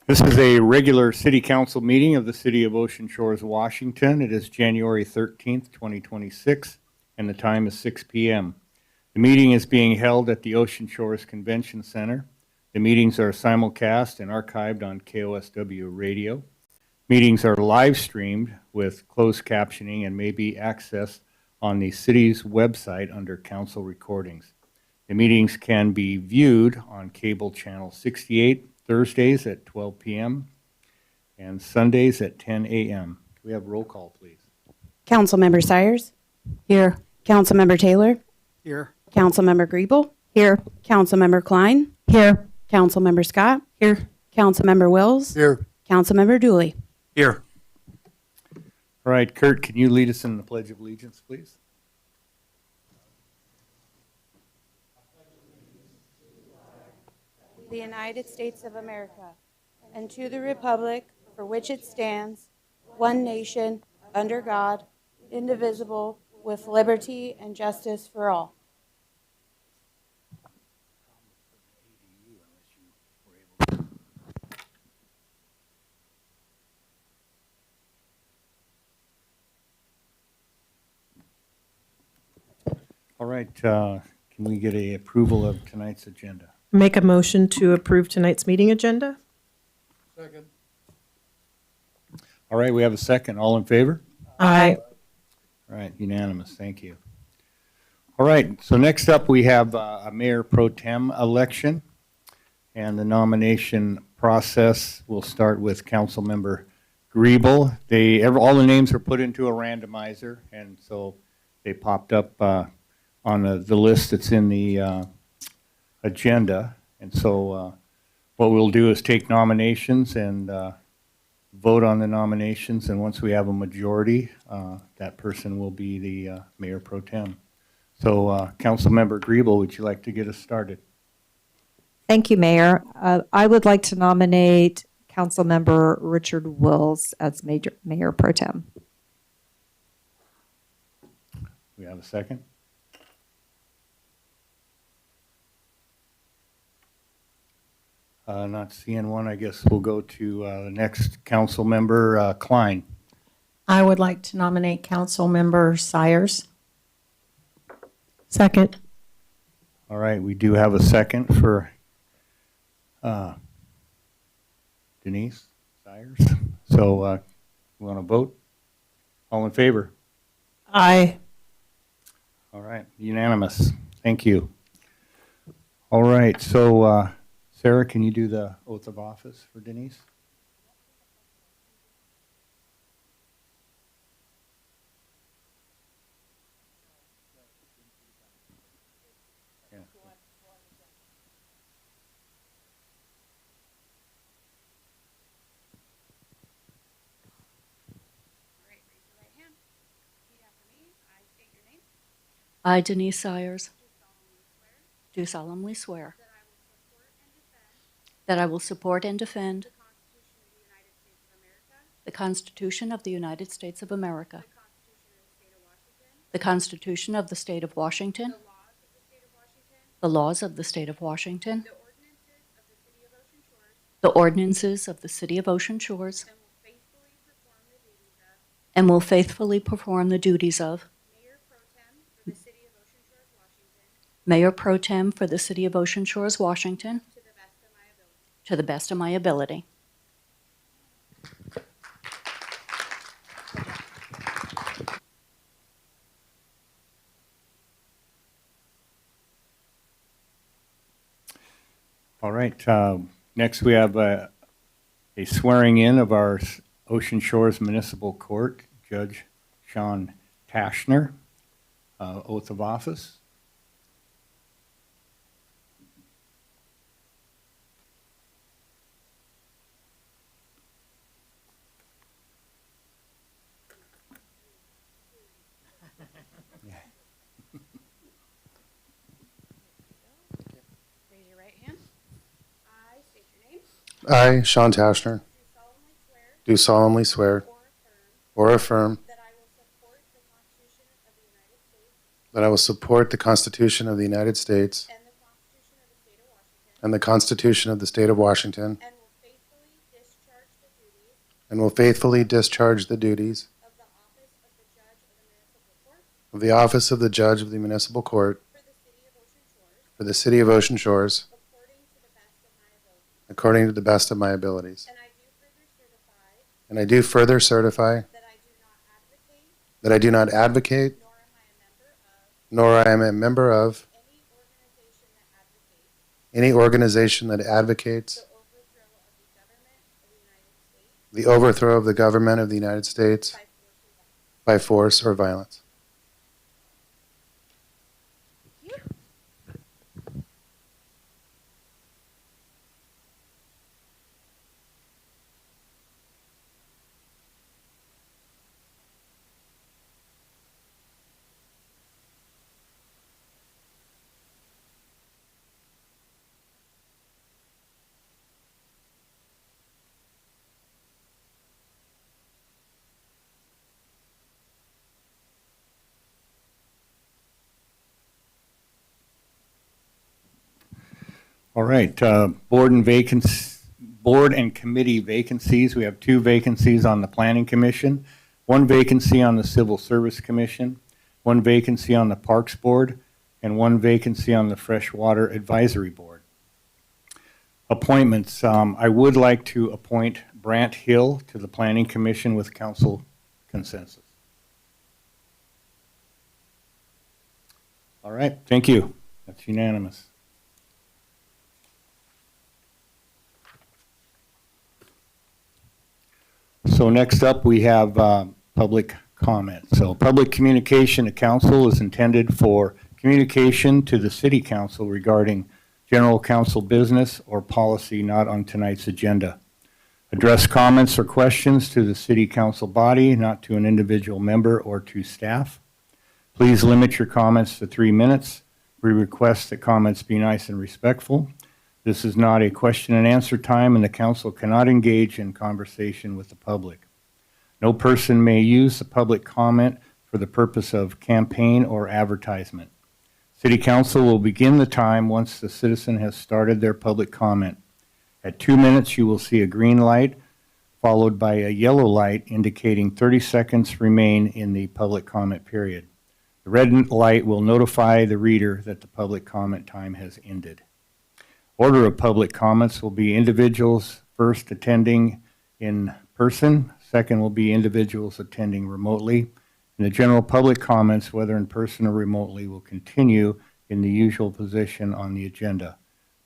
This is a regular city council meeting of the city of Ocean Shores, Washington. It is January 13th, 2026, and the time is 6 p.m. The meeting is being held at the Ocean Shores Convention Center. The meetings are simulcast and archived on KOSW radio. Meetings are live streamed with closed captioning and may be accessed on the city's website under council recordings. The meetings can be viewed on cable channel 68 Thursdays at 12 p.m. and Sundays at 10 a.m. Can we have roll call, please? Councilmember Sires? Here. Councilmember Taylor? Here. Councilmember Griebel? Here. Councilmember Klein? Here. Councilmember Scott? Here. Councilmember Wills? Here. Councilmember Dooley? Here. All right, Kurt, can you lead us in the Pledge of Allegiance, please? The United States of America, and to the republic for which it stands, one nation, under God, indivisible, with liberty and justice for all. All right, can we get a approval of tonight's agenda? Make a motion to approve tonight's meeting agenda. Second. All right, we have a second. All in favor? Aye. All right, unanimous. Thank you. All right, so next up we have a mayor pro tem election, and the nomination process will start with Councilmember Griebel. All the names are put into a randomizer, and so they popped up on the list that's in the agenda. And so what we'll do is take nominations and vote on the nominations, and once we have a majority, that person will be the mayor pro tem. So Councilmember Griebel, would you like to get us started? Thank you, Mayor. I would like to nominate Councilmember Richard Wills as Mayor Pro Tem. We have a second? Not seeing one, I guess we'll go to the next Councilmember Klein. I would like to nominate Councilmember Sires. Second. All right, we do have a second for Denise Sires. So we want to vote? All in favor? Aye. All right, unanimous. Thank you. All right, so Sarah, can you do the oath of office for Denise? Yeah. I, Denise Sires, do solemnly swear that I will support and defend the Constitution of the United States of America, the Constitution of the State of Washington, the laws of the State of Washington, the ordinances of the City of Ocean Shores, and will faithfully perform the duties of Mayor Pro Tem for the City of Ocean Shores, Washington, to the best of my ability. All right, next we have a swearing in of our Ocean Shores Municipal Court, Judge Sean Tashner, oath of office. Raise your right hand. I state your name. I, Sean Tashner, do solemnly swear or affirm that I will support the Constitution of the United States and the Constitution of the State of Washington, and the Constitution of the State of Washington, and will faithfully and will faithfully discharge the duties of the office of the Judge of the Municipal Court for the City of Ocean Shores according to the best of my abilities. And I do further certify that I do not advocate, nor I am a member of, any organization that advocates the overthrow of the government of the United States by force or violence. All right, board and committee vacancies. We have 2 vacancies on the Planning Commission, 1 vacancy on the Civil Service Commission, 1 vacancy on the Parks Board, and 1 vacancy on the Freshwater Advisory Board. Appointments. I would like to appoint Brant Hill to the Planning Commission with council consensus. All right, thank you. That's unanimous. So next up, we have public comment. So public communication to council is intended for communication to the city council regarding general council business or policy not on tonight's agenda. Address comments or questions to the city council body, not to an individual member or to staff. Please limit your comments to 3 minutes. We request that comments be nice and respectful. This is not a question and answer time, and the council cannot engage in conversation with the public. No person may use the public comment for the purpose of campaign or advertisement. City council will begin the time once the citizen has started their public comment. At 2 minutes, you will see a green light, followed by a yellow light indicating 30 seconds remain in the public comment period. The red light will notify the reader that the public comment time has ended. Order of public comments will be individuals first attending in person, second will be individuals attending remotely, and the general public comments, whether in person or remotely, will continue in the usual position on the agenda.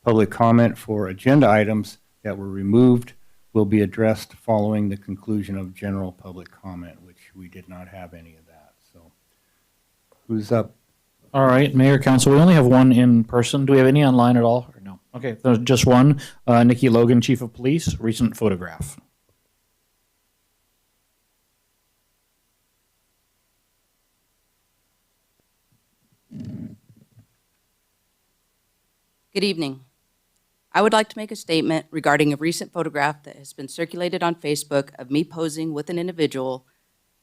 Public comment for agenda items that were removed will be addressed following the conclusion of general public comment, which we did not have any of that. So, who's up? All right, Mayor, Council, we only have 1 in person. Do we have any online at all, or no? Okay, there's just 1. Nikki Logan, Chief of Police, recent photograph. Good evening. I would like to make a statement regarding a recent photograph that has been circulated on Facebook of me posing with an individual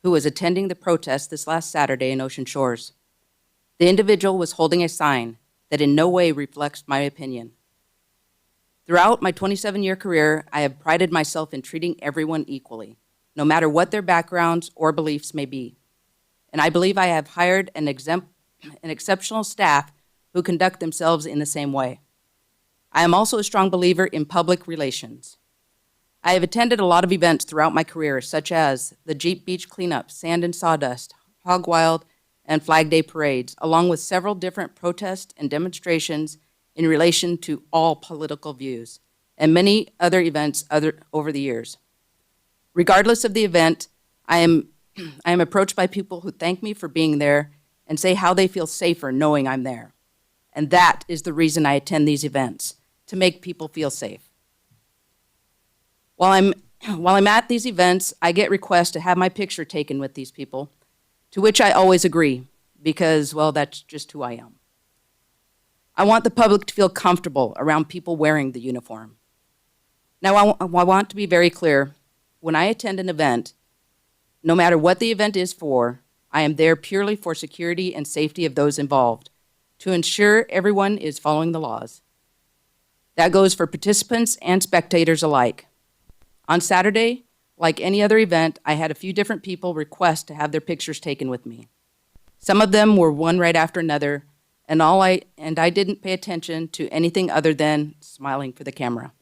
who was attending the protest this last Saturday in Ocean Shores. The individual was holding a sign that in no way reflects my opinion. Throughout my 27-year career, I have prided myself in treating everyone equally, no matter what their backgrounds or beliefs may be. And I believe I have hired an exceptional staff who conduct themselves in the same way. I am also a strong believer in public relations. I have attended a lot of events throughout my career, such as the Jeep Beach Cleanup, Sand and Sawdust, Hog Wild, and Flag Day parades, along with several different protests and demonstrations in relation to all political views, and many other events over the years. Regardless of the event, I am approached by people who thank me for being there and say how they feel safer knowing I'm there. And that is the reason I attend these events, to make people feel safe. While I'm at these events, I get requests to have my picture taken with these people, to which I always agree, because, well, that's just who I am. I want the public to feel comfortable around people wearing the uniform. Now, I want to be very clear. When I attend an event, no matter what the event is for, I am there purely for security and safety of those involved, to ensure everyone is following the laws. That goes for participants and spectators alike. On Saturday, like any other event, I had a few different people request to have their pictures taken with me. Some of them were one right after another, and I didn't pay attention to anything other than smiling for the camera.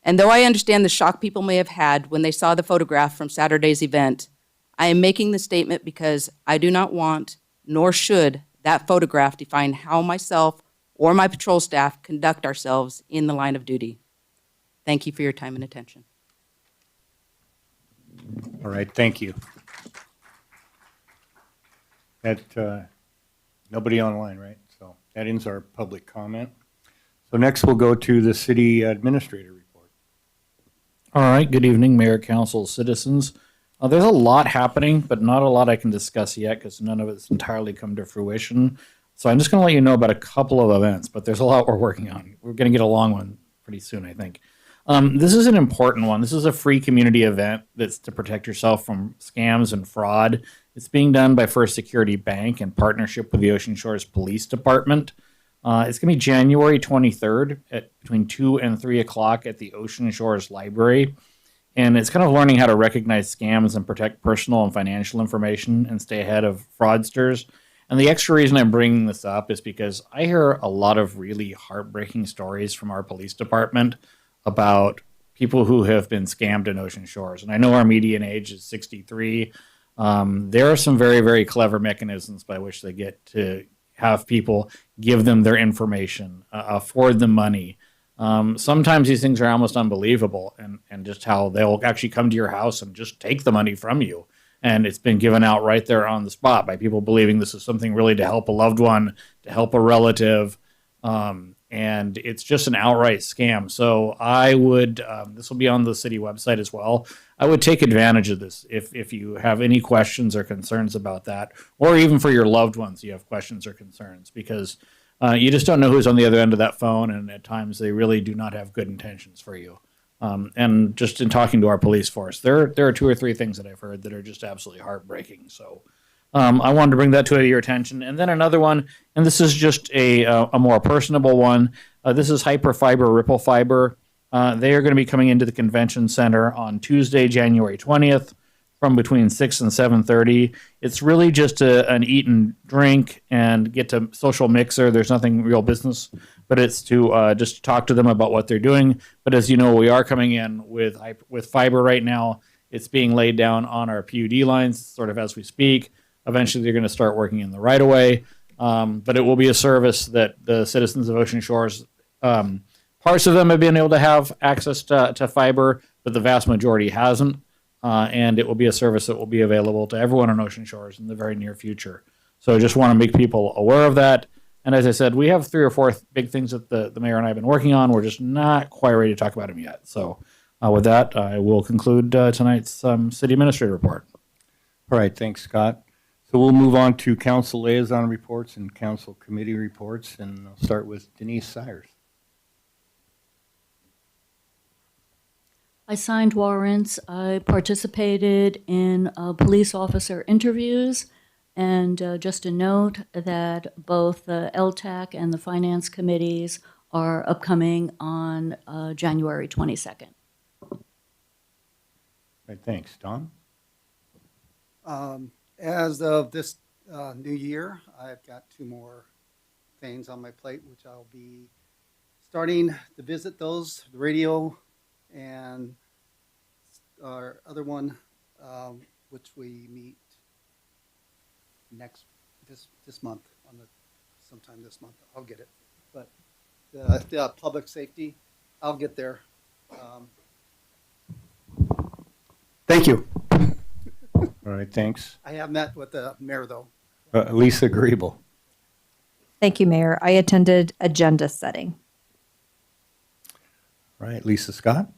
And though I understand the shock people may have had when they saw the photograph from Saturday's event, I am making the statement because I do not want, nor should, that photograph define how myself or my patrol staff conduct ourselves in the line of duty. Thank you for your time and attention. All right, thank you. That, nobody online, right? So that ends our public comment. So next we'll go to the city administrator report. All right, good evening, Mayor, Council, citizens. There's a lot happening, but not a lot I can discuss yet because none of it's entirely come to fruition. So I'm just going to let you know about a couple of events, but there's a lot we're working on. We're going to get a long one pretty soon, I think. This is an important one. This is a free community event that's to protect yourself from scams and fraud. It's being done by First Security Bank in partnership with the Ocean Shores Police Department. It's going to be January 23rd at between 2 and 3 o'clock at the Ocean Shores Library. And it's kind of learning how to recognize scams and protect personal and financial information and stay ahead of fraudsters. And the extra reason I'm bringing this up is because I hear a lot of really heartbreaking stories from our police department about people who have been scammed in Ocean Shores. And I know our median age is 63. There are some very, very clever mechanisms by which they get to have people give them their information, afford them money. Sometimes these things are almost unbelievable, and just how they'll actually come to your house and just take the money from you. And it's been given out right there on the spot by people believing this is something really to help a loved one, to help a relative. And it's just an outright scam. So I would, this will be on the city website as well. I would take advantage of this if you have any questions or concerns about that, or even for your loved ones, you have questions or concerns, because you just don't know who's on the other end of that phone. And at times they really do not have good intentions for you. And just in talking to our police force, there are 2 or 3 things that I've heard that are just absolutely heartbreaking. So I wanted to bring that to your attention. And then another one, and this is just a more personable one. This is Hyperfiber Ripple Fiber. They are going to be coming into the convention center on Tuesday, January 20th from between 6 and 7:30. It's really just an eat and drink and get to social mixer. There's nothing real business, but it's to just talk to them about what they're doing. But as you know, we are coming in with fiber right now. It's being laid down on our PUD lines sort of as we speak. Eventually, they're going to start working in the right of way. But it will be a service that the citizens of Ocean Shores, parts of them have been able to have access to fiber, but the vast majority hasn't. And it will be a service that will be available to everyone on Ocean Shores in the very near future. So I just want to make people aware of that. And as I said, we have 3 or 4 big things that the mayor and I have been working on. We're just not quite ready to talk about them yet. So with that, I will conclude tonight's city administrator report. All right, thanks, Scott. So we'll move on to council liaison reports and council committee reports, and I'll start with Denise Sires. I signed warrants. I participated in police officer interviews. And just a note that both the LTAC and the finance committees are upcoming on January 22nd. All right, thanks. Don? As of this new year, I've got 2 more things on my plate, which I'll be starting to visit those, the radio and our other one, which we meet this month, sometime this month. I'll get it. But the public safety, I'll get there. Thank you. All right, thanks. I have met with the mayor, though. Lisa Griebel. Thank you, Mayor. I attended agenda setting. All right, Lisa Scott.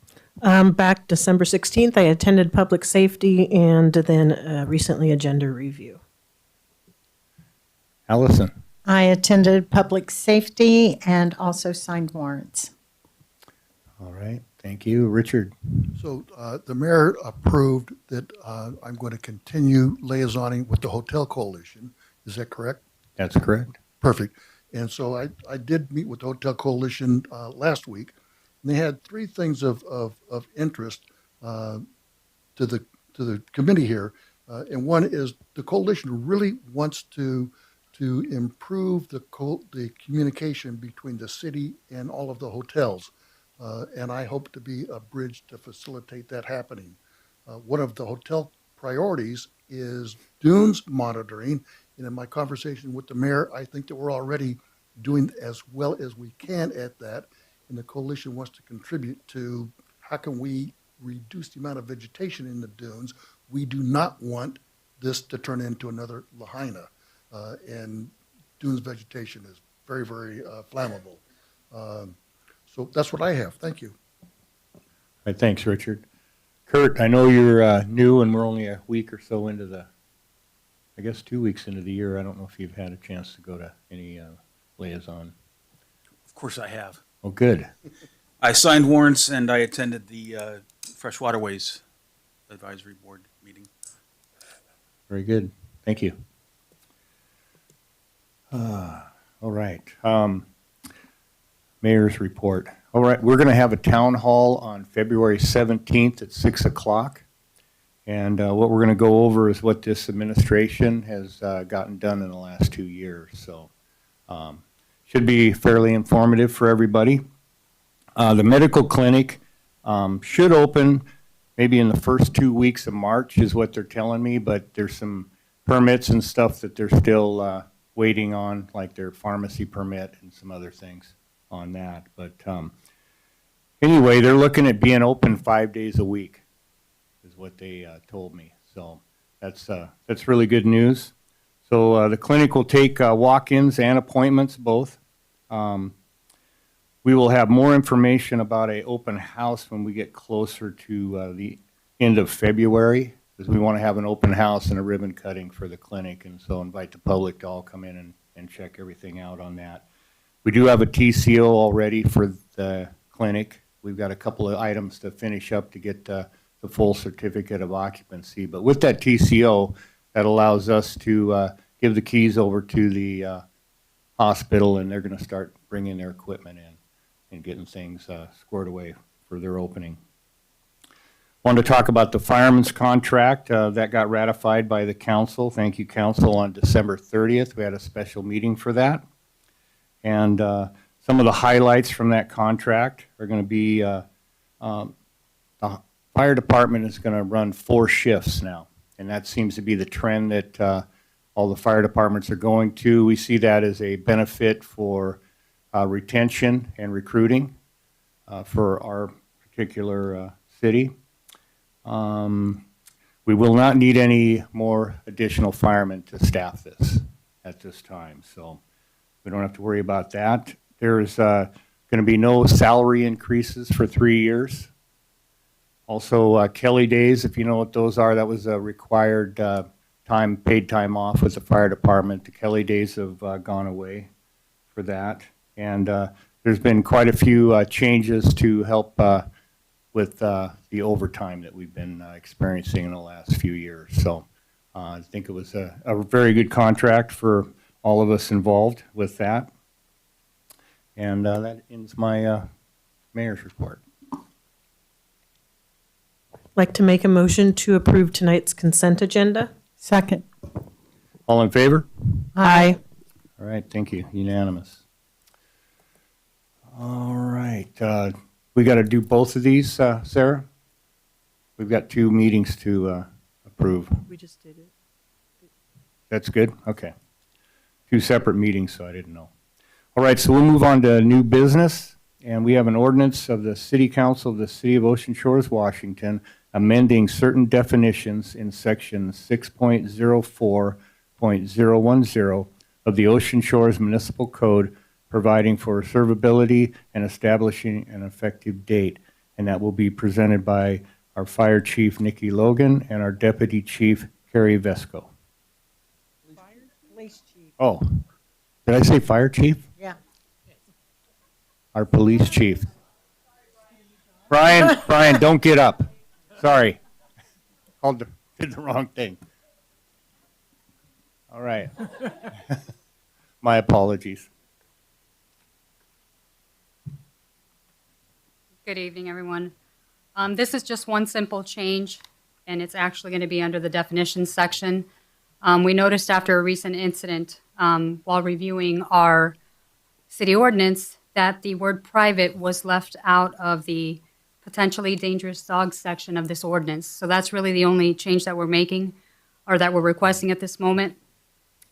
Back December 16th, I attended public safety and then recently agenda review. Allison. I attended public safety and also signed warrants. All right, thank you. Richard. So the mayor approved that I'm going to continue liaisoning with the Hotel Coalition. Is that correct? That's correct. Perfect. And so I did meet with the Hotel Coalition last week. And they had 3 things of interest. to the committee here, and one is the coalition really wants to improve the communication between the city and all of the hotels, and I hope to be a bridge to facilitate that happening. One of the hotel priorities is dunes monitoring, and in my conversation with the mayor, I think that we're already doing as well as we can at that, and the coalition wants to contribute to how can we reduce the amount of vegetation in the dunes. We do not want this to turn into another Lahaina, and dunes vegetation is very, very flammable. So that's what I have. Thank you. All right, thanks, Richard. Kurt, I know you're new and we're only a week or so into I guess 2 weeks into the year. I don't know if you've had a chance to go to any liaison. Of course I have. Oh, good. I signed warrants and I attended the Fresh Waterways Advisory Board meeting. Very good. Thank you. All right. Mayor's report. All right, we're going to have a town hall on February 17th at 6 o'clock. And what we're going to go over is what this administration has gotten done in the last 2 years. So should be fairly informative for everybody. The medical clinic should open maybe in the first 2 weeks of March is what they're telling me, but there's some permits and stuff that they're still waiting on, like their pharmacy permit and some other things on that. But anyway, they're looking at being open 5 days a week is what they told me. So that's really good news. So the clinic will take walk-ins and appointments both. We will have more information about an open house when we get closer to the end of February, because we want to have an open house and a ribbon cutting for the clinic, and so invite the public to all come in and check everything out on that. We do have a TCO already for the clinic. We've got a couple of items to finish up to get the full certificate of occupancy. But with that TCO, that allows us to give the keys over to the hospital, and they're going to start bringing their equipment in and getting things squared away for their opening. Wanted to talk about the fireman's contract that got ratified by the council. Thank you, council, on December 30th. We had a special meeting for that. And some of the highlights from that contract are going to be the fire department is going to run 4 shifts now. And that seems to be the trend that all the fire departments are going to. We see that as a benefit for retention and recruiting for our particular city. We will not need any more additional firemen to staff this at this time. So we don't have to worry about that. There's going to be no salary increases for 3 years. Also, Kelly days, if you know what those are, that was a required paid time off with the fire department. The Kelly days have gone away for that. And there's been quite a few changes to help with the overtime that we've been experiencing in the last few years. So I think it was a very good contract for all of us involved with that. And that ends my mayor's report. Like to make a motion to approve tonight's consent agenda? Second. All in favor? Aye. All right, thank you. Unanimous. All right. We got to do both of these, Sarah? We've got 2 meetings to approve. We just did it. That's good? Okay. 2 separate meetings, so I didn't know. All right, so we'll move on to new business. And we have an ordinance of the City Council of the City of Ocean Shores, Washington, amending certain definitions in section 6.04.010 of the Ocean Shores Municipal Code, providing for servability and establishing an effective date. And that will be presented by our Fire Chief, Nikki Logan, and our Deputy Chief, Carrie Vesco. Police chief. Oh, did I say Fire Chief? Yeah. Our Police Chief. Brian, don't get up. Sorry. Did the wrong thing. All right. My apologies. Good evening, everyone. This is just one simple change, and it's actually going to be under the definitions section. We noticed after a recent incident, while reviewing our city ordinance, that the word private was left out of the potentially dangerous dogs section of this ordinance. So that's really the only change that we're making, or that we're requesting at this moment,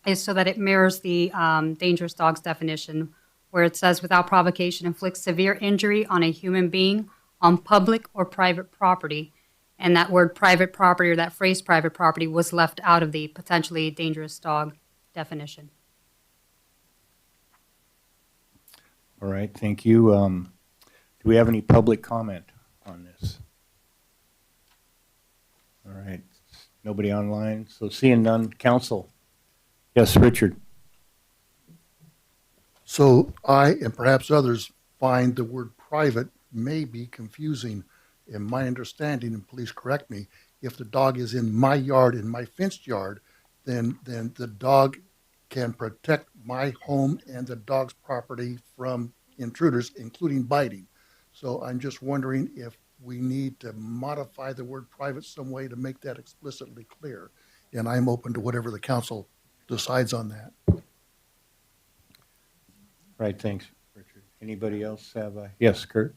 is so that it mirrors the dangerous dogs definition, where it says without provocation inflicts severe injury on a human being on public or private property. And that word private property, or that phrase private property, was left out of the potentially dangerous dog definition. All right, thank you. Do we have any public comment on this? All right, nobody online, so seeing none, council. Yes, Richard. So I, and perhaps others, find the word private may be confusing. In my understanding, and please correct me, if the dog is in my yard, in my fenced yard, then the dog can protect my home and the dog's property from intruders, including biting. So I'm just wondering if we need to modify the word private some way to make that explicitly clear. And I'm open to whatever the council decides on that. Right, thanks, Richard. Anybody else have a, yes, Kurt?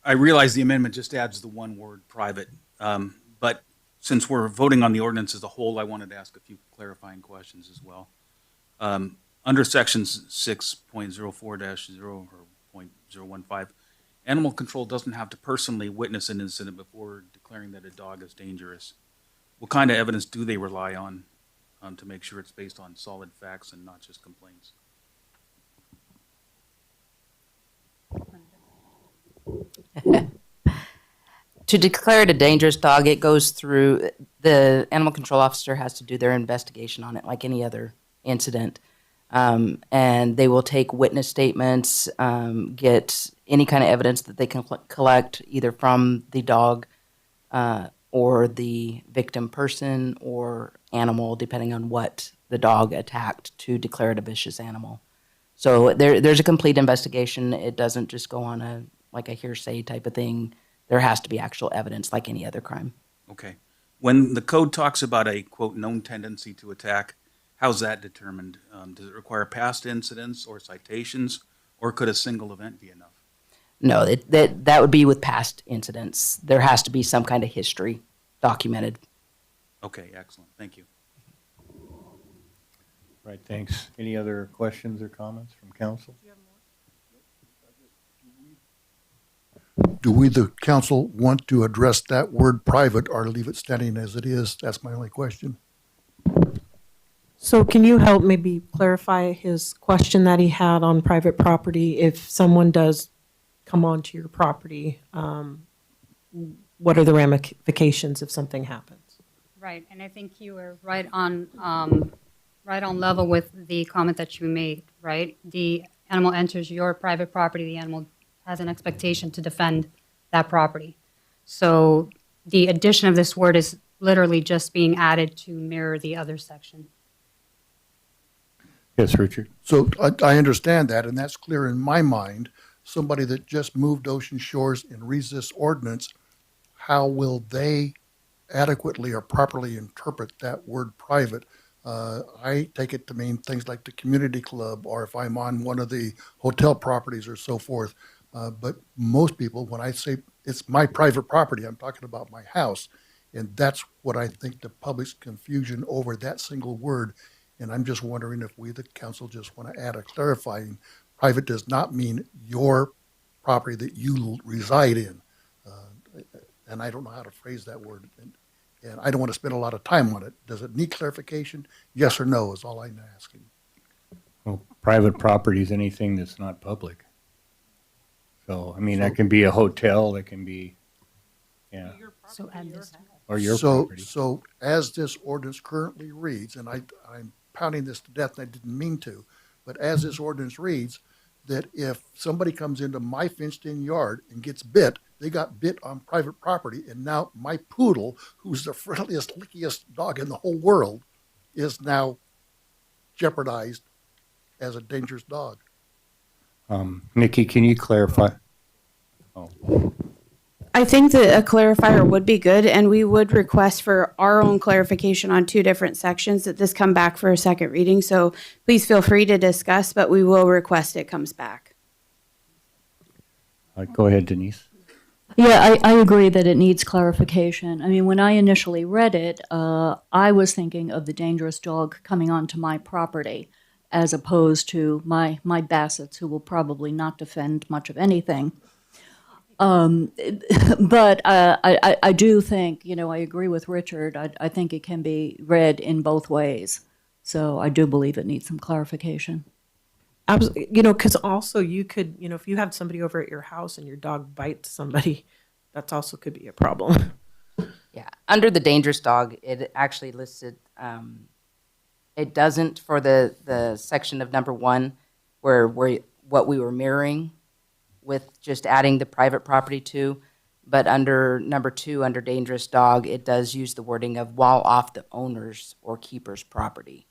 I realize the amendment just adds the one word private, but since we're voting on the ordinance as a whole, I wanted to ask a few clarifying questions as well. Under sections 6.04-0 or .015, animal control doesn't have to personally witness an incident before declaring that a dog is dangerous. What kind of evidence do they rely on to make sure it's based on solid facts and not just complaints? To declare it a dangerous dog, it goes through, the animal control officer has to do their investigation on it like any other incident. And they will take witness statements, get any kind of evidence that they can collect either from the dog or the victim person or animal, depending on what the dog attacked, to declare it a vicious animal. So there's a complete investigation. It doesn't just go on a hearsay type of thing. There has to be actual evidence like any other crime. Okay. When the code talks about a, quote, known tendency to attack, how's that determined? Does it require past incidents or citations, or could a single event be enough? No, that would be with past incidents. There has to be some kind of history documented. Okay, excellent. Thank you. Right, thanks. Any other questions or comments from council? Do we, the council, want to address that word private or leave it standing as it is? That's my only question. So can you help maybe clarify his question that he had on private property? If someone does come onto your property, what are the ramifications if something happens? Right, and I think you were right on level with the comment that you made, right? The animal enters your private property, the animal has an expectation to defend that property. So the addition of this word is literally just being added to mirror the other section. Yes, Richard. So I understand that, and that's clear in my mind. Somebody that just moved Ocean Shores and reads this ordinance, how will they adequately or properly interpret that word private? I take it to mean things like the community club, or if I'm on one of the hotel properties or so forth. But most people, when I say it's my private property, I'm talking about my house. And that's what I think the public's confusion over that single word. And I'm just wondering if we, the council, just want to add a clarifying. Private does not mean your property that you reside in. And I don't know how to phrase that word. And I don't want to spend a lot of time on it. Does it need clarification? Yes or no is all I'm asking. Well, private property is anything that's not public. So, I mean, that can be a hotel, that can be, yeah, So add this. or your So, property. so as this ordinance currently reads, and I'm pounding this to death, and I didn't mean to, but as this ordinance reads, that if somebody comes into my fenced-in yard and gets bit, they got bit on private property, and now my poodle, who's the friendliest, lickiest dog in the whole world, is now jeopardized as a dangerous dog. Nikki, can you clarify? Oh, I think that a clarifier would be good, and we would request for our own clarification on two different sections that this come back for a second reading. So please feel free to discuss, but we will request it comes back. go ahead, Denise. Yeah, I agree that it needs clarification. I mean, when I initially read it, I was thinking of the dangerous dog coming onto my property as opposed to my Bassets, who will probably not defend much of anything. But I do think, I agree with Richard. I think it can be read in both ways. So I do believe it needs some clarification. Absolutely, because also you could, if you have somebody over at your house and your dog bites somebody, that's also could be a problem. Yeah, under the dangerous dog, it actually listed, it doesn't for the section of number 1 where what we were mirroring with just adding the private property to, but under number 2, under dangerous dog, it does use the wording of while off the owner's or keeper's property.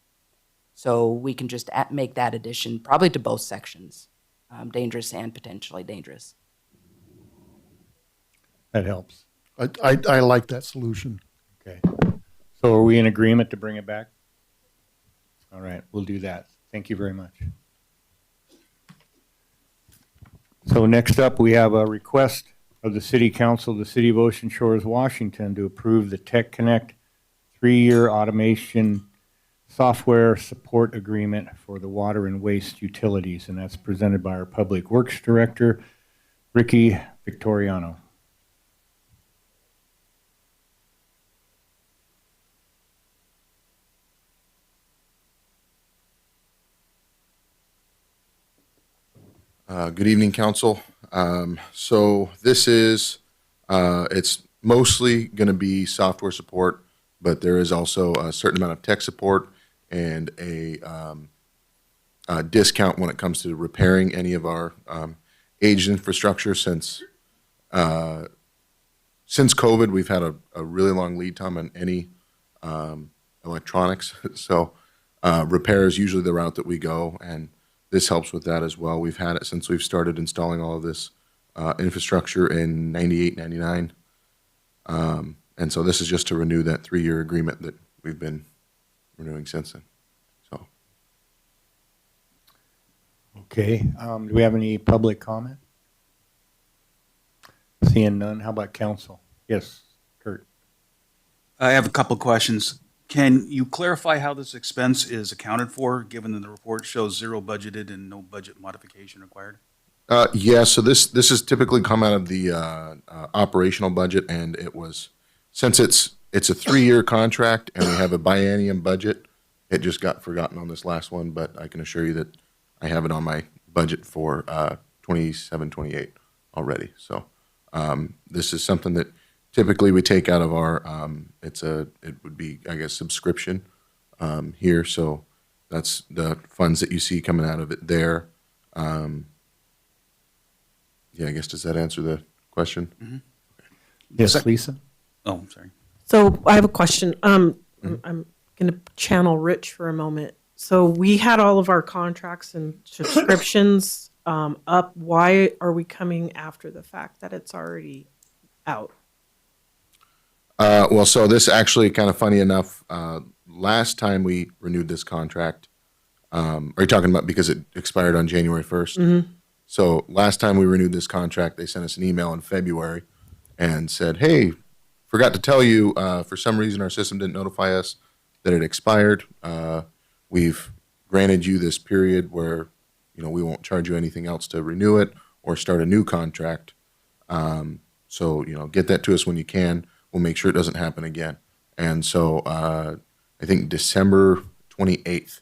So we can just make that addition probably to both sections, dangerous and potentially dangerous. That helps. I like that solution. Okay. So are we in agreement to bring it back? All right, we'll do that. Thank you very much. So next up, we have a request of the City Council of the City of Ocean Shores, Washington, to approve the Tech Connect 3-year automation software support agreement for the water and waste utilities, and that's presented by our Public Works Director, Ricky Victoriano. Good evening, Council. So this is, it's mostly going to be software support, but there is also a certain amount of tech support and a discount when it comes to repairing any of our aged infrastructure. Since COVID, we've had a really long lead time on any electronics. So repair is usually the route that we go, and this helps with that as well. We've had it since we've started installing all of this infrastructure in 98, 99. And so this is just to renew that 3-year agreement that we've been renewing since then. So. Okay, do we have any public comment? Seeing none, how about council? Yes, Kurt. I have a couple of questions. Can you clarify how this expense is accounted for, given that the report shows 0 budgeted and no budget modification required? Yeah, so this has typically come out of the operational budget, and it was, since it's a 3-year contract and we have a biennium budget, it just got forgotten on this last one, but I can assure you that I have it on my budget for 27, 28 already. So this is something that typically we take out of our, it would be, I guess, subscription here. So that's the funds that you see coming out of it there. Yeah, I guess, does that answer the question? Mm-hmm. Yes, Lisa? Oh, I'm sorry. So I have a question. I'm going to channel Rich for a moment. So we had all of our contracts and subscriptions up. Why are we coming after the fact that it's already out? Well, so this actually kind of funny enough, last time we renewed this contract, are you talking about because it expired on January 1st? Mm-hmm. So last time we renewed this contract, they sent us an email in February and said, hey, forgot to tell you, for some reason our system didn't notify us that it expired. We've granted you this period where, we won't charge you anything else to renew it or start a new contract. So, get that to us when you can. We'll make sure it doesn't happen again. And so I think December 28th,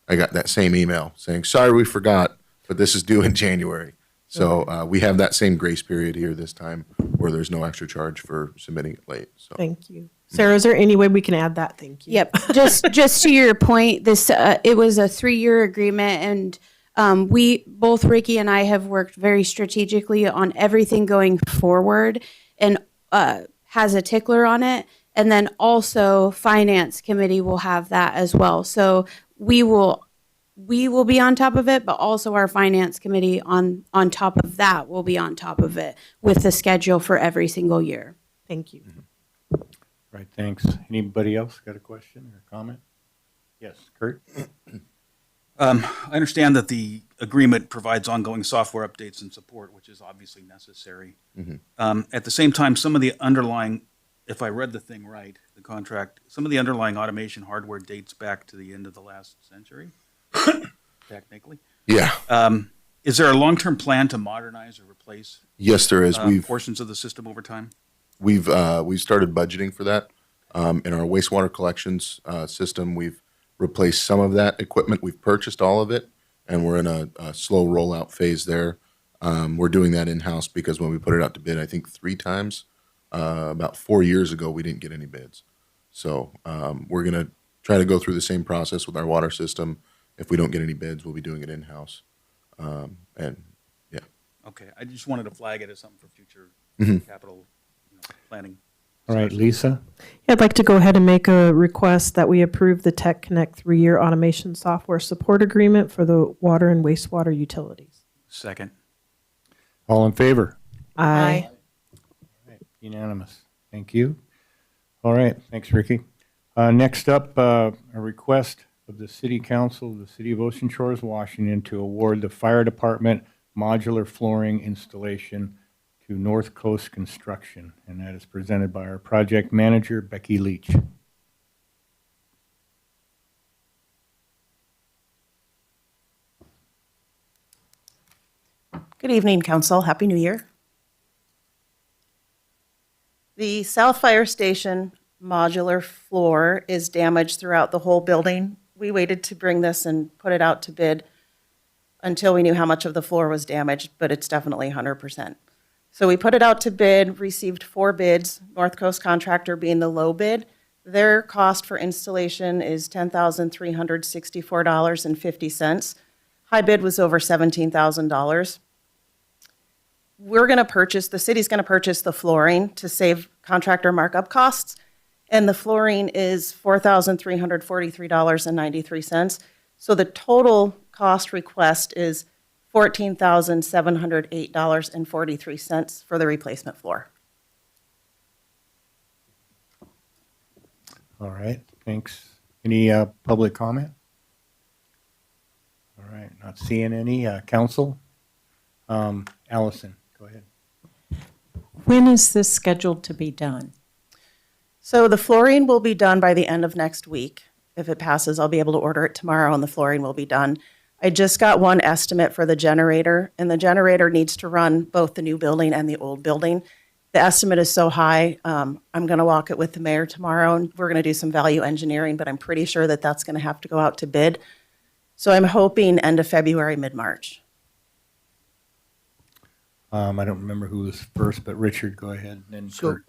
I got that same email saying, sorry, we forgot, but this is due in January. So we have that same grace period here this time where there's no extra charge for submitting it late. So Thank you. Sarah, is there any way we can add that? Thank you. Yep. Just to your point, this it was a 3-year agreement, and we both Ricky and I have worked very strategically on everything going forward, and has a tickler on it, and then also Finance Committee will have that as well. So we will we will be on top of it, but also our finance committee on top of that will be on top of it with the schedule for every single year. Thank you. Right, thanks. Anybody else got a question or comment? Yes, Kurt? I understand that the agreement provides ongoing software updates and support, which is obviously necessary. At the same time, some of the underlying, if I read the thing right, the contract, some of the underlying automation hardware dates back to the end of the last century, technically. Yeah. Is there a long-term plan to modernize or replace Yes, there is. portions of the system over time? We've started budgeting for that. In our wastewater collections system, we've replaced some of that equipment. We've purchased all of it, and we're in a slow rollout phase there. We're doing that in-house because when we put it out to bid, I think 3 times, about 4 years ago, we didn't get any bids. So we're going to try to go through the same process with our water system. If we don't get any bids, we'll be doing it in-house. And yeah. Okay, I just wanted to flag it as something for future capital planning. All right, Lisa? I'd like to go ahead and make a request that we approve the Tech Connect 3-year automation software support agreement for the water and wastewater utilities. Second. All in favor? Aye. Unanimous. Thank you. All right, thanks, Ricky. Next up, a request of the City Council of the City of Ocean Shores, Washington, to award the Fire Department modular flooring installation to North Coast Construction, and that is presented by our project manager, Becky Leach. Good evening, Council. Happy New Year. The South Fire Station modular floor is damaged throughout the whole building. We waited to bring this and put it out to bid until we knew how much of the floor was damaged, but it's definitely 100%. So we put it out to bid, received 4 bids, North Coast Contractor being the low bid. Their cost for installation is $10,364.50. High bid was over $17,000. We're going to purchase, the city's going to purchase the flooring to save contractor markup costs, and the flooring is $4,343.93. So the total cost request is $14,708.43 for the replacement floor. All right, thanks. Any public comment? All right, not seeing any. Council? Allison, go ahead. When is this scheduled to be done? So the flooring will be done by the end of next week. If it passes, I'll be able to order it tomorrow and the flooring will be done. I just got one estimate for the generator, and the generator needs to run both the new building and the old building. The estimate is so high, I'm going to walk it with the mayor tomorrow, and we're going to do some value engineering, but I'm pretty sure that that's going to have to go out to bid. So I'm hoping end of February, mid-March. I don't remember who was first, but Richard, go ahead. And then So Kurt.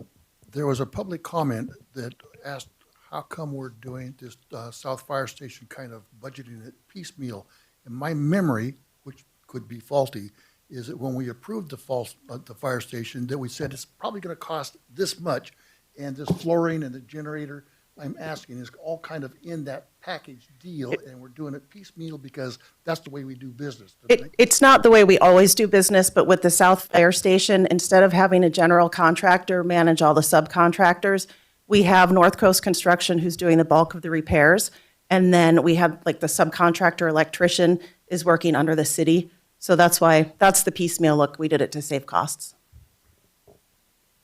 there was a public comment that asked, how come we're doing this South Fire Station kind of budgeting it piecemeal? And my memory, which could be faulty, is that when we approved the fire station, that we said it's probably going to cost this much, and this flooring and the generator, I'm asking, is all kind of in that package deal, and we're doing it piecemeal because that's the way we do business. It's not the way we always do business, but with the South Fire Station, instead of having a general contractor manage all the subcontractors, we have North Coast Construction who's doing the bulk of the repairs. And then we have like the subcontractor electrician is working under the city. So that's why, that's the piecemeal look. We did it to save costs.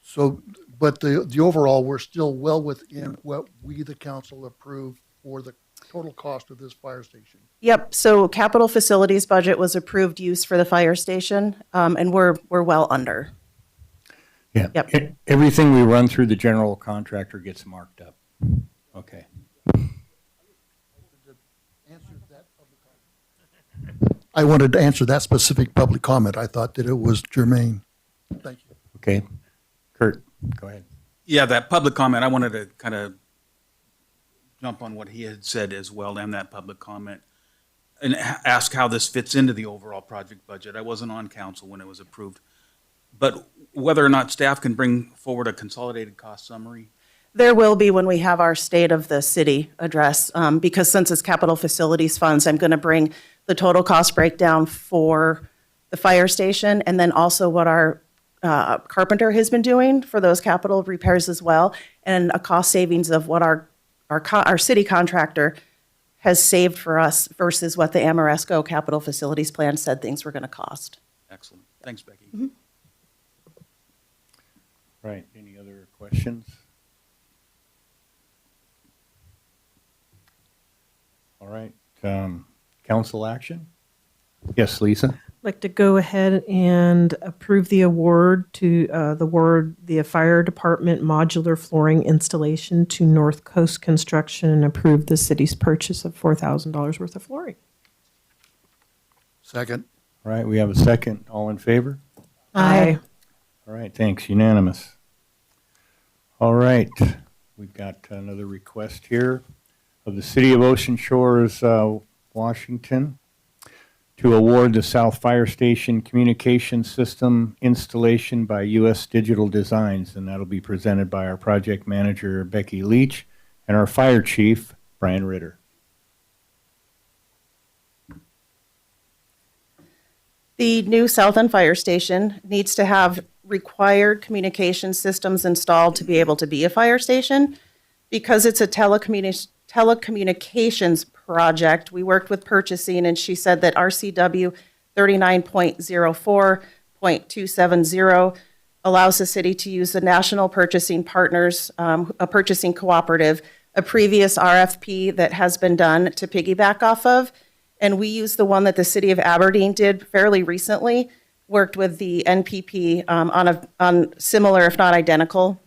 So, but the overall, we're still well within what we, the council, approved for the total cost of this fire station. Yep, so capital facilities budget was approved use for the fire station, and we're well under. Yeah. Yep. Everything we run through the general contractor gets marked up. Okay. I wanted to answer that specific public comment. I thought that it was germane. Thank you. Okay. Kurt, go ahead. Yeah, that public comment, I wanted to kind of jump on what he had said as well, and that public comment, and ask how this fits into the overall project budget. I wasn't on council when it was approved, but whether or not staff can bring forward a consolidated cost summary. There will be when we have our State of the City address, because since it's capital facilities funds, I'm going to bring the total cost breakdown for the fire station and then also what our carpenter has been doing for those capital repairs as well, and a cost savings of what our city contractor has saved for us versus what the Amoresco capital facilities plan said things were going to cost. Excellent. Thanks, Becky. Right, any other questions? All right, council action? Yes, Lisa? I'd like to go ahead and approve the award to the fire department modular flooring installation to North Coast Construction and approve the city's purchase of $4,000 worth of flooring. Second. All right, we have a second. All in favor? Aye. All right, thanks, unanimous. All right, we've got another request here of the City of Ocean Shores, Washington, to award the South Fire Station Communication System installation by U.S. Digital Designs, and that'll be presented by our project manager, Becky Leach, and our fire chief, Brian Ritter. The new South End Fire Station needs to have required communication systems installed to be able to be a fire station. Because it's a telecommunications project, we worked with purchasing, and she said that RCW 39.04.270 allows the city to use the National Purchasing Partners, a purchasing cooperative, a previous RFP that has been done to piggyback off of. And we used the one that the city of Aberdeen did fairly recently, worked with the NPP on similar, if not identical,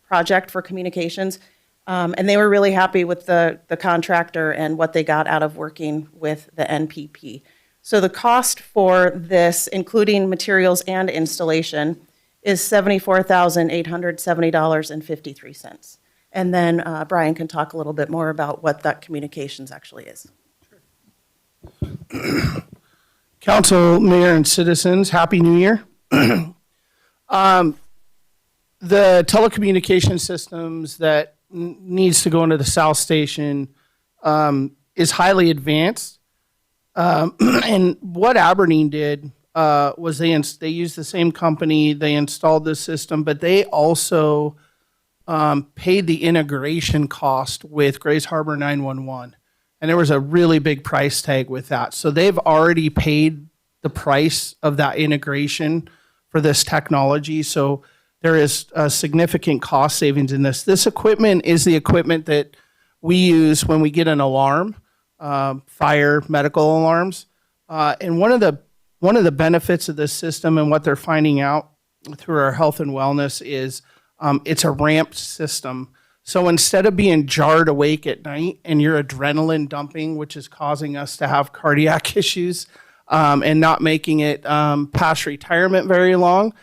project for communications. And they were really happy with the contractor and what they got out of working with the NPP. So the cost for this, including materials and installation, is $74,870.53. And then Brian can talk a little bit more about what that communications actually is. Council, Mayor, and citizens, Happy New Year. The telecommunication systems that needs to go into the South Station is highly advanced. And what Aberdeen did was they used the same company, they installed this system, but they also paid the integration cost with Grays Harbor 911. And there was a really big price tag with that. So they've already paid the price of that integration for this technology. So there is a significant cost savings in this. This equipment is the equipment that we use when we get an alarm, fire, medical alarms. And one of the benefits of this system and what they're finding out through our health and wellness is it's a ramped system. So instead of being jarred awake at night and your adrenaline dumping, which is causing us to have cardiac issues and not making it past retirement very long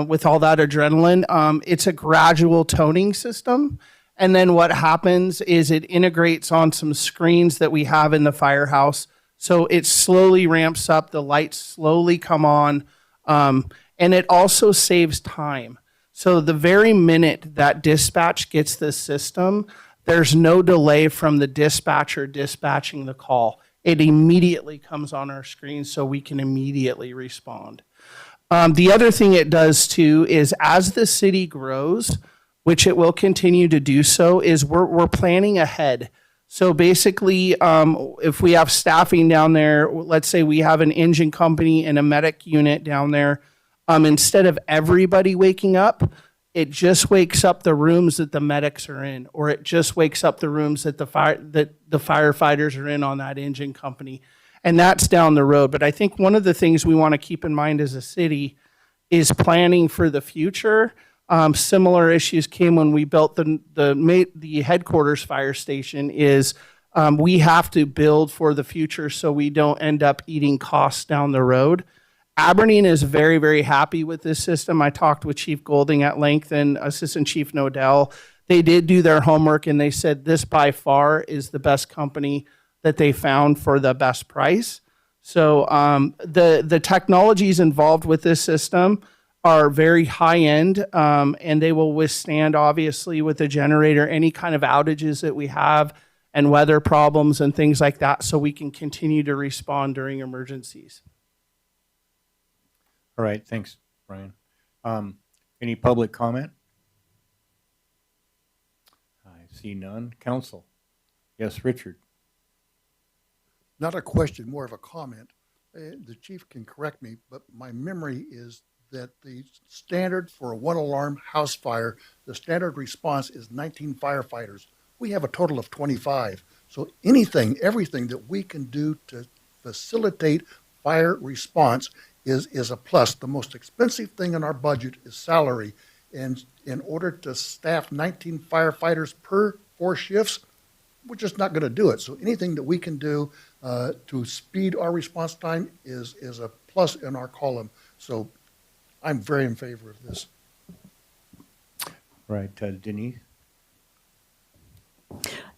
with all that adrenaline, it's a gradual toning system. And then what happens is it integrates on some screens that we have in the firehouse. So it slowly ramps up, the lights slowly come on, and it also saves time. So the very minute that dispatch gets this system, there's no delay from the dispatcher dispatching the call. It immediately comes on our screen so we can immediately respond. The other thing it does too is as the city grows, which it will continue to do so, is we're planning ahead. So basically, if we have staffing down there, let's say we have an engine company and a medic unit down there, instead of everybody waking up, it just wakes up the rooms that the medics are in, or it just wakes up the rooms that the firefighters are in on that engine company. And that's down the road. But I think one of the things we want to keep in mind as a city is planning for the future. Similar issues came when we built the headquarters fire station is we have to build for the future so we don't end up eating costs down the road. Aberdeen is very, very happy with this system. I talked with Chief Golding at length and Assistant Chief Nodell. They did do their homework and they said this by far is the best company that they found for the best price. So the technologies involved with this system are very high end, and they will withstand, obviously, with the generator, any kind of outages that we have and weather problems and things like that, so we can continue to respond during emergencies. All right, thanks, Brian. Any public comment? I see none. Council? Yes, Richard? Not a question, more of a comment. The chief can correct me, but my memory is that the standard for a one-alarm house fire, the standard response is 19 firefighters. We have a total of 25. So everything that we can do to facilitate fire response is a plus. The most expensive thing in our budget is salary. And in order to staff 19 firefighters per 4 shifts, we're just not going to do it. So anything that we can do to speed our response time is a plus in our column. So I'm very in favor of this. Right, Denise?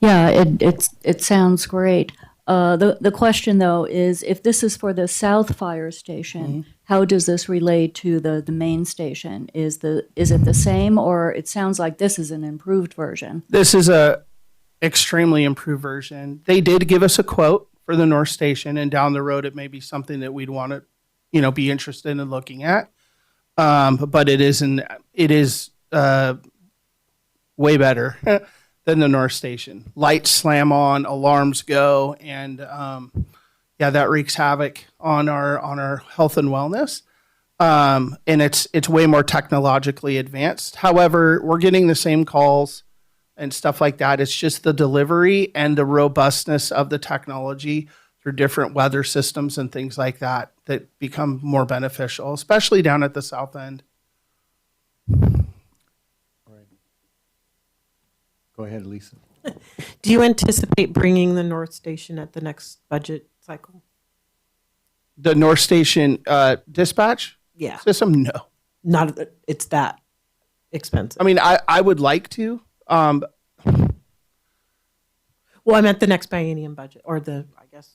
Yeah, it sounds great. The question though is, if this is for the South Fire Station, how does this relate to the main station? Is it the same, or it sounds like this is an improved version? This is a extremely improved version. They did give us a quote for the North Station, and down the road it may be something that we'd want to, be interested in looking at. But it is way better than the North Station. Lights slam on, alarms go, and that wreaks havoc on our health and wellness. And it's way more technologically advanced. However, we're getting the same calls and stuff like that. It's just the delivery and the robustness of the technology through different weather systems and things like that that become more beneficial, especially down at the south end. Go ahead, Lisa. Do you anticipate bringing the North Station at the next budget cycle? The North Station dispatch Yeah. system, no. Not, it's that expensive. I mean, I would like to. Well, I meant the next biennium budget, or I guess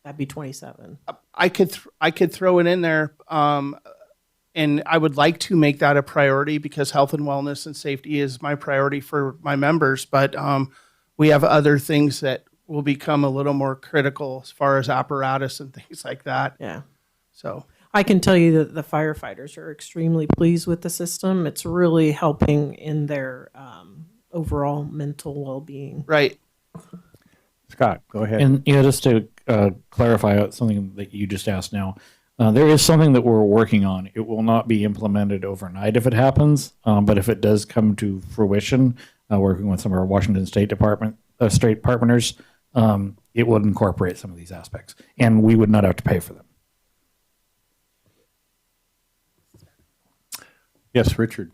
that'd be 27. I could throw it in there, and I would like to make that a priority because health and wellness and safety is my priority for my members. But we have other things that will become a little more critical as far as apparatus and things like that. Yeah. So I can tell you that the firefighters are extremely pleased with the system. It's really helping in their overall mental well-being. Right. Scott, go ahead. And just to clarify something that you just asked now, there is something that we're working on. It will not be implemented overnight if it happens, but if it does come to fruition, working with some of our Washington State partners, it would incorporate some of these aspects, and we would not have to pay for them. Yes, Richard.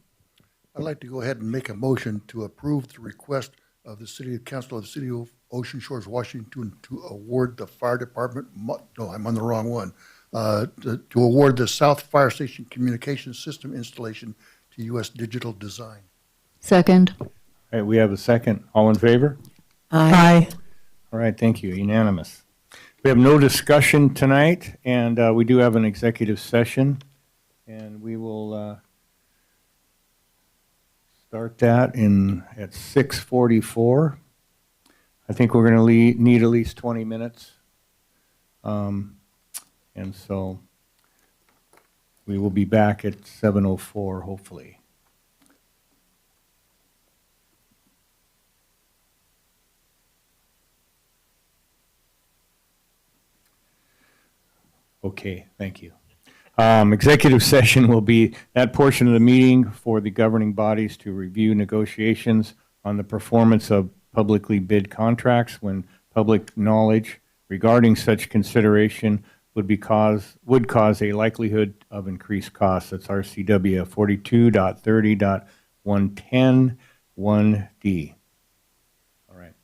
I'd like to go ahead and make a motion to approve the request of the City Council of the City of Ocean Shores, Washington, to award the fire department, no, I'm on the wrong one, to award the South Fire Station Communication System installation to U.S. Digital Design. Second. All right, we have a second. All in favor? Aye. All right, thank you. Unanimous. We have no discussion tonight, and we do have an executive session, and we will start that at 6:44. I think we're going to need at least 20 minutes. And so we will be back at 7:04, hopefully. Okay, thank you. Executive session will be that portion of the meeting for the governing bodies to review negotiations on the performance of publicly bid contracts when public knowledge regarding such consideration would cause a likelihood of increased costs. That's RCW 42.30.110(1)D. All right.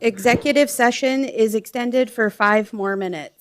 Executive session is extended for 5 more minutes.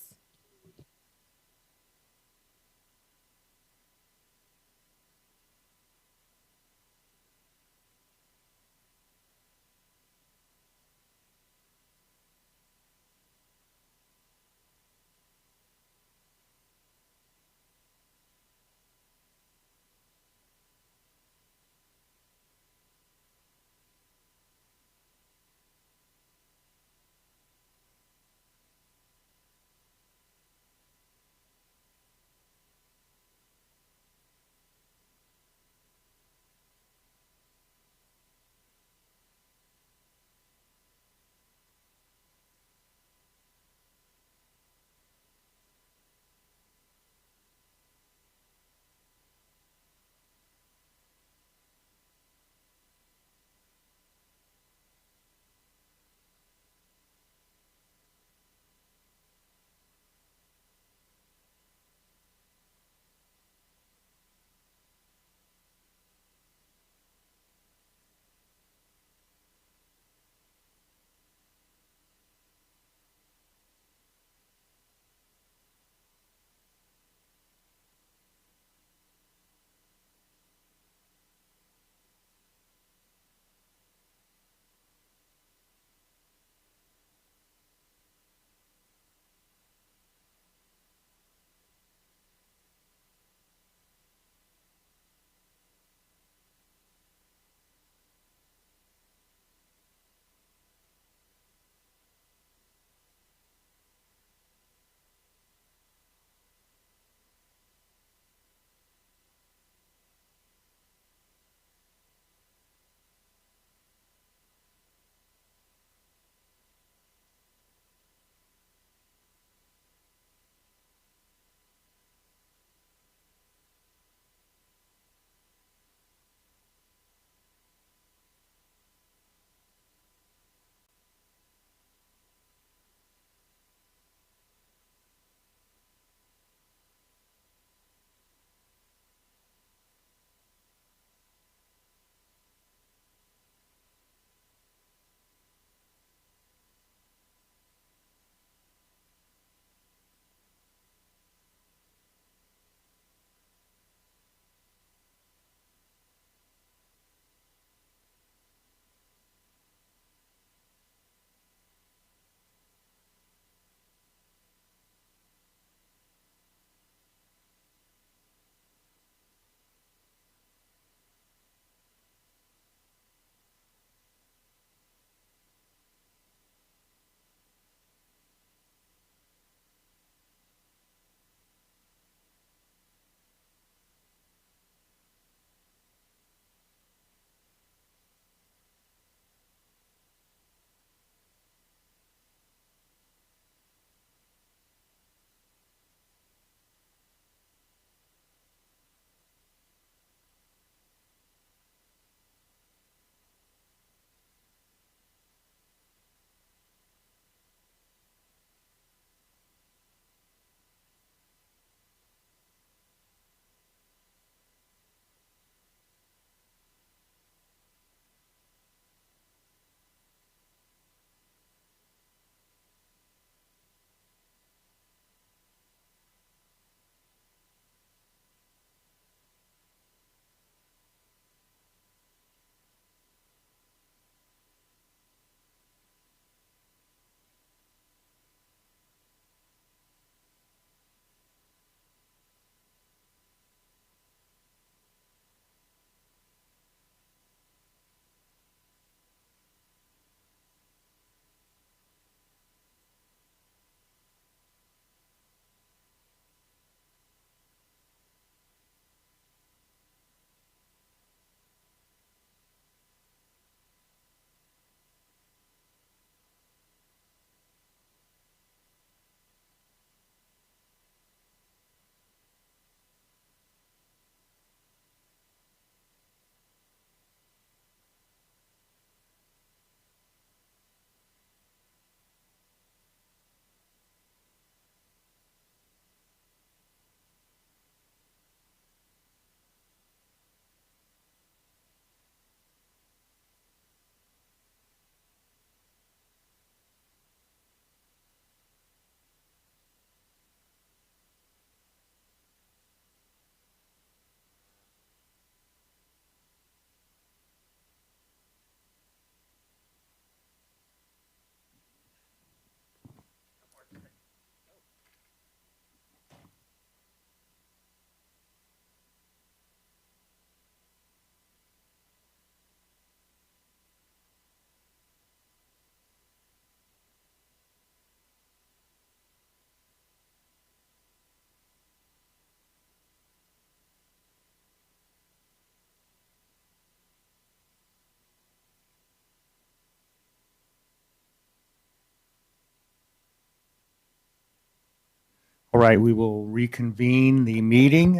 All right, we will reconvene the meeting.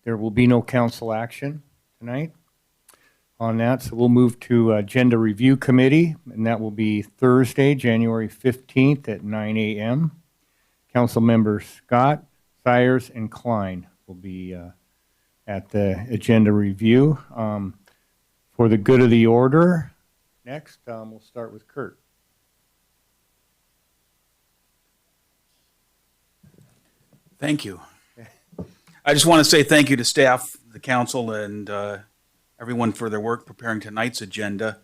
There will be no council action tonight on that, so we'll move to Agenda Review Committee, and that will be Thursday, January 15th at 9 a.m. Council members Scott, Sires, and Klein will be at the agenda review. For the good of the order, next, we'll start with Kurt. Thank you. I just want to say thank you to staff, the council, and everyone for their work preparing tonight's agenda,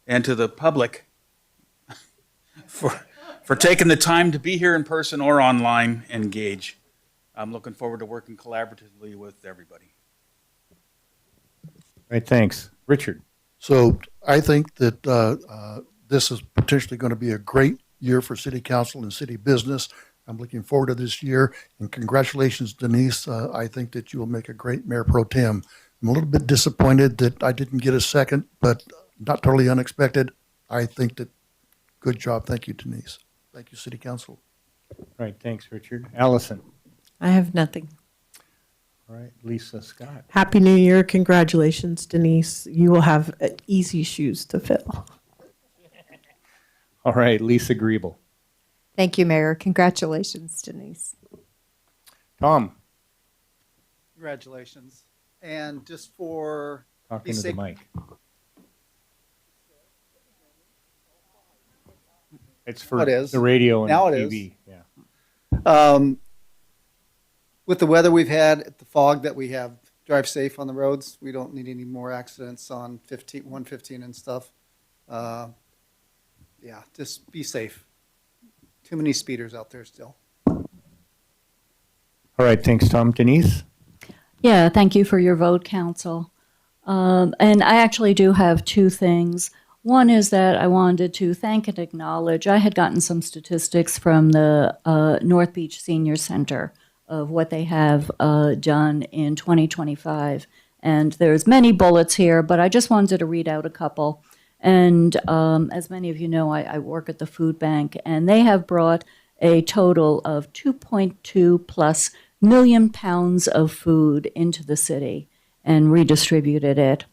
and to the public for taking the time to be here in person or online and engage. I'm looking forward to working collaboratively with everybody. All right, thanks. Richard. So I think that this is potentially going to be a great year for city council and city business. I'm looking forward to this year, and congratulations, Denise. I think that you will make a great mayor pro tem. I'm a little bit disappointed that I didn't get a second, but not totally unexpected. I think that good job. Thank you, Denise. Thank you, city council. All right, thanks, Richard. Allison. I have nothing. All right, Lisa Scott. Happy New Year. Congratulations, Denise. You will have easy shoes to fill. All right, Lisa Griebel. Thank you, Mayor. Congratulations, Denise. Tom. Congratulations. And just for Talking to the mic. It's for It is. the radio and Now it TV. is. Yeah. With the weather we've had, the fog that we have, drive safe on the roads. We don't need any more accidents on 115 and stuff. Yeah, just be safe. Too many speeders out there still. All right, thanks, Tom. Denise? Yeah, thank you for your vote, Council. And I actually do have two things. One is that I wanted to thank and acknowledge, I had gotten some statistics from the North Beach Senior Center of what they have done in 2025. And there's many bullets here, but I just wanted to read out a couple. And as many of you know, I work at the food bank, and they have brought a total of 2.2 plus million pounds of food into the city and redistributed it.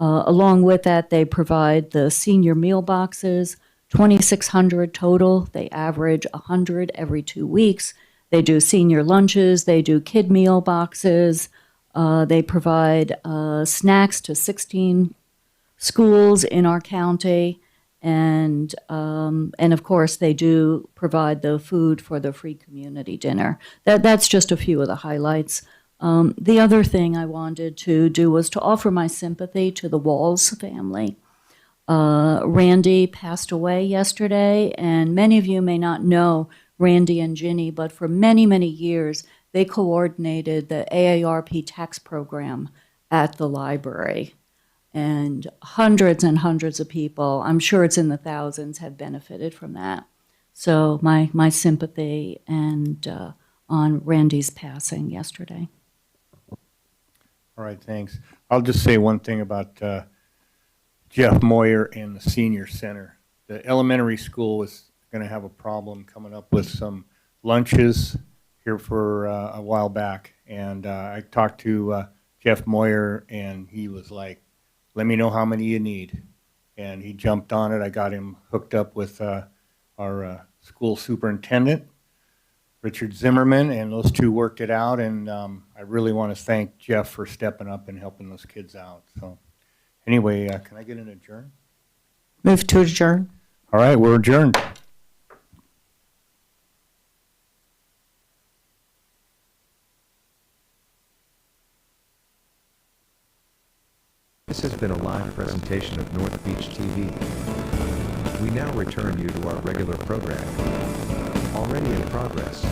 Along with that, they provide the senior meal boxes, 2,600 total. They average 100 every 2 weeks. They do senior lunches. They do kid meal boxes. They provide snacks to 16 schools in our county, and of course they do provide the food for the free community dinner. That's just a few of the highlights. The other thing I wanted to do was to offer my sympathy to the Walls family. Randy passed away yesterday, and many of you may not know Randy and Ginny, but for many, many years they coordinated the AARP tax program at the library. And hundreds of people, I'm sure it's in the thousands, have benefited from that. So my sympathy and on Randy's passing yesterday. All right, thanks. I'll just say one thing about Jeff Moyer and the senior center. The elementary school was going to have a problem coming up with some lunches here for a while back. And I talked to Jeff Moyer, and he was like, let me know how many you need. And he jumped on it. I got him hooked up with our school superintendent, Richard Zimmerman, and those two worked it out. And I really want to thank Jeff for stepping up and helping those kids out. So anyway, can I get an adjourn? Move to adjourn. All right, we're adjourned. This has been a live presentation of North Beach TV. We now return you to our regular program. Already in progress.